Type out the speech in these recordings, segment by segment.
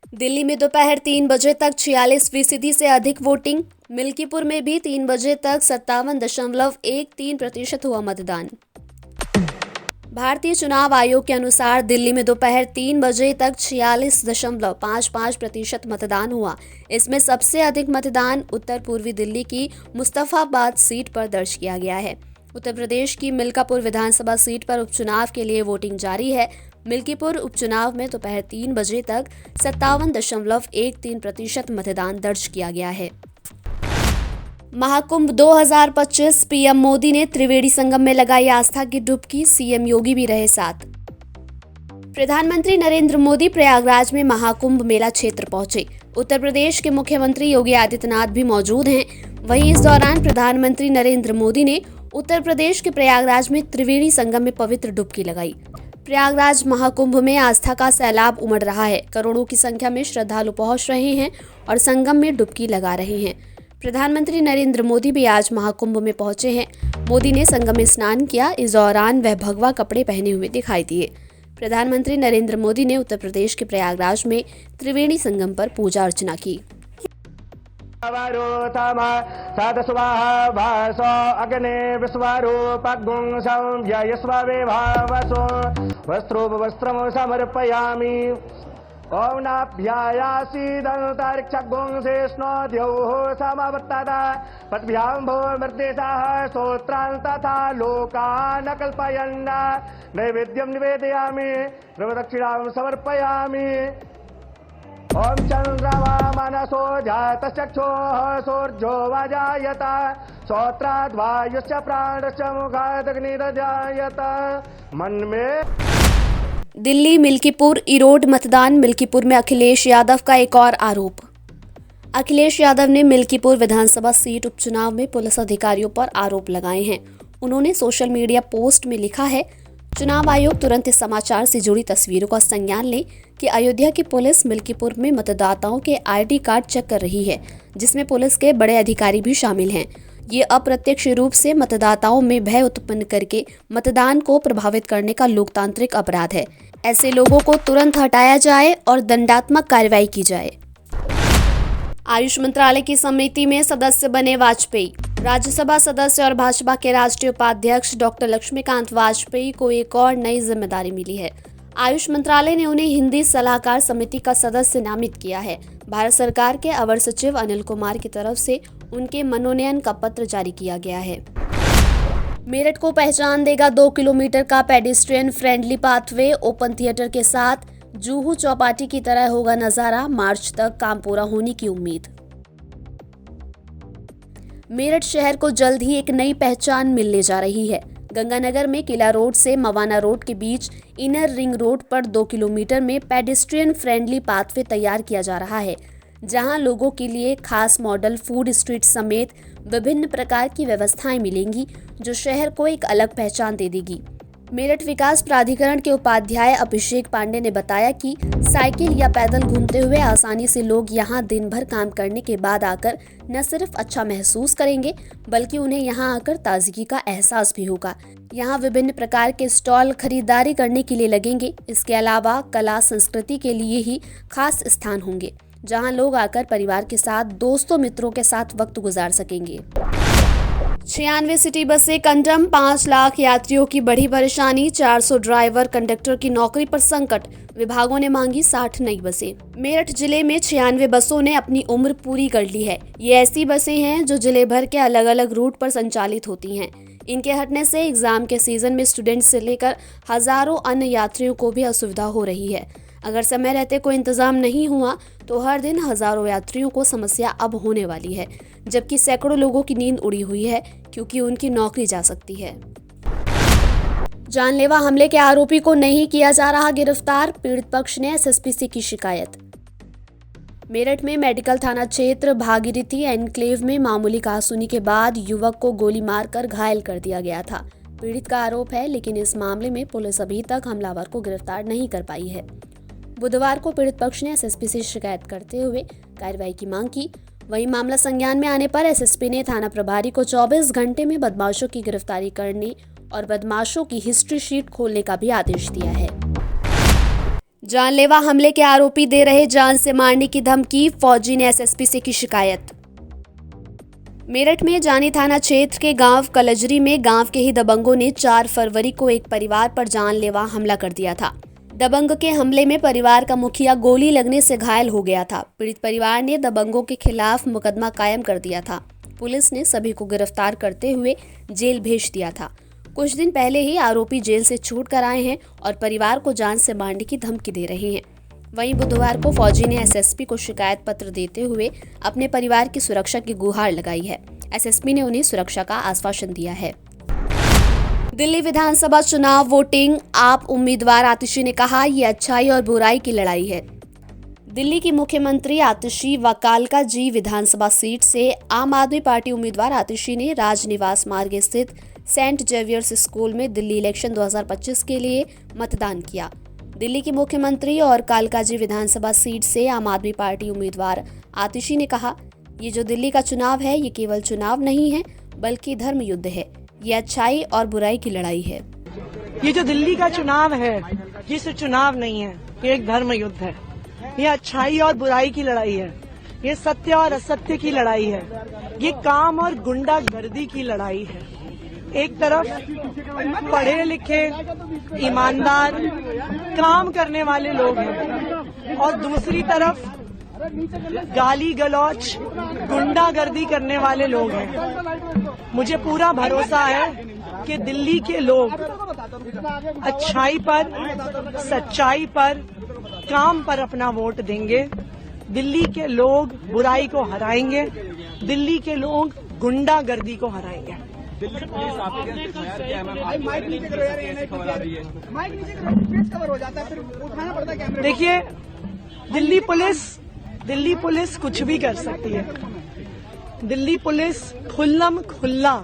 दिल्ली में दोपहर 3 बजे तक 46% से अधिक वोटिंग। मिल्कीपुर में भी 3 बजे तक 57.13% हुआ मतदान। भारतीय चुनाव आयोग के अनुसार दिल्ली में दोपहर 3 बजे तक 46.55% मतदान हुआ। इसमें सबसे अधिक मतदान उत्तर पूर्वी दिल्ली की मुस्तफाबाद सीट पर दर्ज किया गया है। उत्तर प्रदेश की मिल्कापुर विधानसभा सीट पर उपचुनाव के लिए वोटिंग जारी है। मिल्कीपुर उपचुनाव में दोपहर 3 बजे तक 57.13% मतदान दर्ज किया गया है। महाकुंभ 2025 पीएम मोदी ने त्रिवेणी संगम में लगाई आस्था की डुबकी, सीएम योगी भी रहे साथ। प्रधानमंत्री नरेंद्र मोदी प्रयागराज में महाकुंभ मेला क्षेत्र पहुंचे। उत्तर प्रदेश के मुख्यमंत्री योगी आदित्यनाथ भी मौजूद हैं। वहीं इस दौरान प्रधानमंत्री नरेंद्र मोदी ने उत्तर प्रदेश के प्रयागराज में त्रिवेणी संगम में पवित्र डुबकी लगाई। प्रयागराज महाकुंभ में आस्था का सैलाब उमड़ रहा है। करोड़ों की संख्या में श्रद्धालु पहुंच रहे हैं और संगम में डुबकी लगा रहे हैं। प्रधानमंत्री नरेंद्र मोदी भी आज महाकुंभ में पहुंचे हैं। मोदी ने संगम में स्नान किया। इस दौरान वह भगवा कपड़े पहने हुए दिखाई दिए। प्रधानमंत्री नरेंद्र मोदी ने उत्तर प्रदेश के प्रयागराज में त्रिवेणी संगम पर पूजा अर्चना की। नैवेद्यं निवेदयामि प्रदक्षिणां समर्पयामि। ओम चंद्रमा मनसो जातचक्षुः सूर्यो वाजायत श्रोत्राद् वायुश्च प्राणश्च मुखाद् अग्निर्जायत। मन में दिल्ली मिल्कीपुर इरोड मतदान। मिल्कीपुर में अखिलेश यादव का एक और आरोप। अखिलेश यादव ने मिल्कीपुर विधानसभा सीट उपचुनाव में पुलिस अधिकारियों पर आरोप लगाए हैं। उन्होंने सोशल मीडिया पोस्ट में लिखा है, चुनाव आयोग तुरंत इस समाचार से जुड़ी तस्वीरों का संज्ञान ले कि अयोध्या की पुलिस मिल्कीपुर में मतदाताओं के आईडी कार्ड चेक कर रही है, जिसमें पुलिस के बड़े अधिकारी भी शामिल हैं। ये अप्रत्यक्ष रूप से मतदाताओं में भय उत्पन्न करके मतदान को प्रभावित करने का लोकतांत्रिक अपराध है। ऐसे लोगों को तुरंत हटाया जाए और दंडात्मक कार्रवाई की जाए। आयुष मंत्रालय की समिति में सदस्य बने वाजपेयी। राज्यसभा सदस्य और भाजपा के राष्ट्रीय उपाध्यक्ष डॉक्टर लक्ष्मीकांत वाजपेयी को एक और नई जिम्मेदारी मिली है। आयुष मंत्रालय ने उन्हें हिंदी सलाहकार समिति का सदस्य नामित किया है। भारत सरकार के अवर सचिव अनिल कुमार की तरफ से उनके मनोनयन का पत्र जारी किया गया है। मेरठ को पहचान देगा 2 किलोमीटर का pedestrian friendly pathway. Open theatre के साथ जुहू चौपाटी की तरह होगा नजारा। मार्च तक काम पूरा होने की उम्मीद। मेरठ शहर को जल्द ही एक नई पहचान मिलने जा रही है। गंगानगर में किला रोड से मवाना रोड के बीच इनर रिंग रोड पर 2 किलोमीटर में पेडेस्ट्रियन फ्रेंडली पाथवे तैयार किया जा रहा है, जहां लोगों के लिए खास मॉडल फूड स्ट्रीट समेत विभिन्न प्रकार की व्यवस्थाएं मिलेंगी, जो शहर को एक अलग पहचान दे देगी। मेरठ विकास प्राधिकरण के उपाध्याय अभिषेक पांडे ने बताया कि साइकिल या पैदल घूमते हुए आसानी से लोग यहां दिन भर काम करने के बाद आकर न सिर्फ अच्छा महसूस करेंगे, बल्कि उन्हें यहां आकर ताजगी का एहसास भी होगा। यहां विभिन्न प्रकार के स्टॉल खरीदारी करने के लिए लगेंगे। इसके अलावा कला संस्कृति के लिए ही खास स्थान होंगे, जहां लोग आकर परिवार के साथ, दोस्तों मित्रों के साथ वक्त गुजार सकेंगे। 96 सिटी बसें कंडम। 5 लाख यात्रियों की बढ़ी परेशानी। 400 ड्राइवर कंडक्टर की नौकरी पर संकट। विभागों ने मांगी 60 नई बसें। मेरठ जिले में 96 बसों ने अपनी उम्र पूरी कर ली है। ये ऐसी बसें हैं जो जिले भर के अलग अलग रूट पर संचालित होती हैं। इनके हटने से एग्जाम के सीजन में स्टूडेंट से लेकर हजारों अन्य यात्रियों को भी असुविधा हो रही है। अगर समय रहते कोई इंतजाम नहीं हुआ तो हर दिन हजारों यात्रियों को समस्या अब होने वाली है, जबकि सैकड़ों लोगों की नींद उड़ी हुई है क्योंकि उनकी नौकरी जा सकती है। जानलेवा हमले के आरोपी को नहीं किया जा रहा गिरफ्तार। पीड़ित पक्ष ने एसएसपी से की शिकायत। मेरठ में मेडिकल थाना क्षेत्र भागीरथी एनक्लेव में मामूली कहासुनी के बाद युवक को गोली मारकर घायल कर दिया गया था। पीड़ित का आरोप है, लेकिन इस मामले में पुलिस अभी तक हमलावर को गिरफ्तार नहीं कर पाई है। बुधवार को पीड़ित पक्ष ने एसएसपी से शिकायत करते हुए कार्रवाई की मांग की। वहीं मामला संज्ञान में आने पर एसएसपी ने थाना प्रभारी को 24 घंटे में बदमाशों की गिरफ्तारी करने और बदमाशों की हिस्ट्री शीट खोलने का भी आदेश दिया है। जानलेवा हमले के आरोपी दे रहे जान से मारने की धमकी, फौजी ने एसएसपी से की शिकायत। मेरठ में जानी थाना क्षेत्र के गांव कलजरी में गांव के ही दबंगों ने 4 फरवरी को एक परिवार पर जानलेवा हमला कर दिया था। दबंग के हमले में परिवार का मुखिया गोली लगने से घायल हो गया था। पीड़ित परिवार ने दबंगों के खिलाफ मुकदमा कायम कर दिया था। पुलिस ने सभी को गिरफ्तार करते हुए जेल भेज दिया था। कुछ दिन पहले ही आरोपी जेल से छूट कर आए हैं और परिवार को जान से मारने की धमकी दे रहे हैं। वहीं बुधवार को फौजी ने एसएसपी को शिकायत पत्र देते हुए अपने परिवार की सुरक्षा की गुहार लगाई है। एसएसपी ने उन्हें सुरक्षा का आश्वासन दिया है। दिल्ली विधानसभा चुनाव वोटिंग, आप उम्मीदवार आतिशी ने कहा, ये अच्छाई और बुराई की लड़ाई है। दिल्ली की मुख्यमंत्री आतिशी व कालका जी विधानसभा सीट से आम आदमी पार्टी उम्मीदवार आतिशी ने राजनिवास मार्ग स्थित सेंट जेवियर्स स्कूल में दिल्ली इलेक्शन 2025 के लिए मतदान किया। दिल्ली की मुख्यमंत्री और कालकाजी विधानसभा सीट से आम आदमी पार्टी उम्मीदवार आतिशी ने कहा, ये जो दिल्ली का चुनाव है, ये केवल चुनाव नहीं है बल्कि धर्म युद्ध है। ये अच्छाई और बुराई की लड़ाई है। ये जो दिल्ली का चुनाव है, ये सिर्फ चुनाव नहीं है, ये एक धर्म युद्ध है। ये अच्छाई और बुराई की लड़ाई है। ये सत्य और असत्य की लड़ाई है। ये काम और गुंडागर्दी की लड़ाई है। एक तरफ पढ़े लिखे, ईमानदार, काम करने वाले लोग हैं और दूसरी तरफ गाली गलौच, गुंडागर्दी करने वाले लोग हैं। मुझे पूरा भरोसा है कि दिल्ली के लोग अच्छाई पर, सच्चाई पर, काम पर अपना वोट देंगे। दिल्ली के लोग बुराई को हराएंगे। दिल्ली के लोग गुंडागर्दी को हराएंगे। देखिए, दिल्ली पुलिस कुछ भी कर सकती है। दिल्ली पुलिस खुल्लम खुल्ला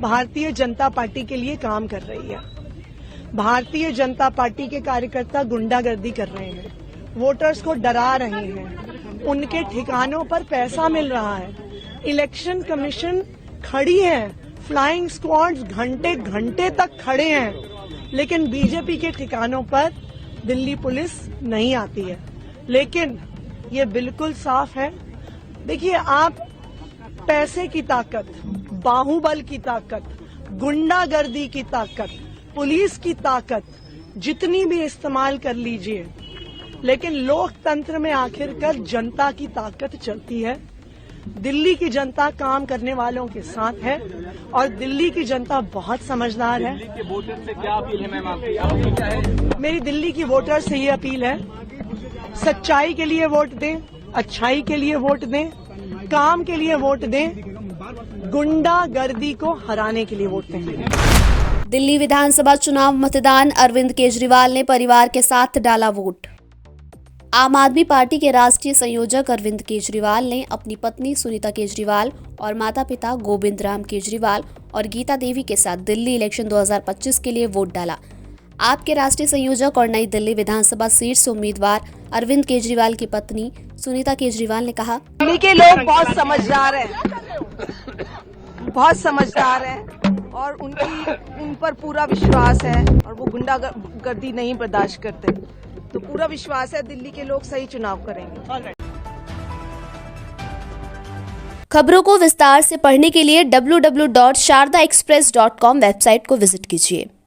भारतीय जनता पार्टी के लिए काम कर रही है। भारतीय जनता पार्टी के कार्यकर्ता गुंडागर्दी कर रहे हैं, वोटर्स को डरा रहे हैं, उनके ठिकानों पर पैसा मिल रहा है। इलेक्शन कमीशन खड़ी है, फ्लाइंग स्क्वाड्स घंटे घंटे तक खड़े हैं, लेकिन बीजेपी के ठिकानों पर दिल्ली पुलिस नहीं आती है। लेकिन ये बिल्कुल साफ है। देखिए, आप पैसे की ताकत, बाहुबल की ताकत, गुंडागर्दी की ताकत, पुलिस की ताकत जितनी भी इस्तेमाल कर लीजिए, लेकिन लोकतंत्र में आखिरकार जनता की ताकत चलती है। दिल्ली की जनता काम करने वालों के साथ है और दिल्ली की जनता बहुत समझदार है। दिल्ली के वोटर से क्या अपील है मैम आपकी क्या है? मेरी दिल्ली की वोटर से ये अपील है, सच्चाई के लिए वोट दें, अच्छाई के लिए वोट दें, काम के लिए वोट दें, गुंडागर्दी को हराने के लिए वोट दें। दिल्ली विधानसभा चुनाव मतदान, अरविंद केजरीवाल ने परिवार के साथ डाला वोट। आम आदमी पार्टी के राष्ट्रीय संयोजक अरविंद केजरीवाल ने अपनी पत्नी सुनीता केजरीवाल और माता पिता गोविंद राम केजरीवाल और गीता देवी के साथ दिल्ली इलेक्शन 2025 के लिए वोट डाला। आपके राष्ट्रीय संयोजक और नई दिल्ली विधानसभा सीट से उम्मीदवार अरविंद केजरीवाल की पत्नी सुनीता केजरीवाल ने कहा, दिल्ली के लोग बहुत समझदार हैं, बहुत समझदार हैं और उन पर पूरा विश्वास है और वो गुंडागर्दी नहीं बर्दाश्त करते। तो पूरा विश्वास है दिल्ली के लोग सही चुनाव करेंगे। खबरों को विस्तार से पढ़ने के लिए www.shardaexpress.com वेबसाइट को विजिट कीजिए।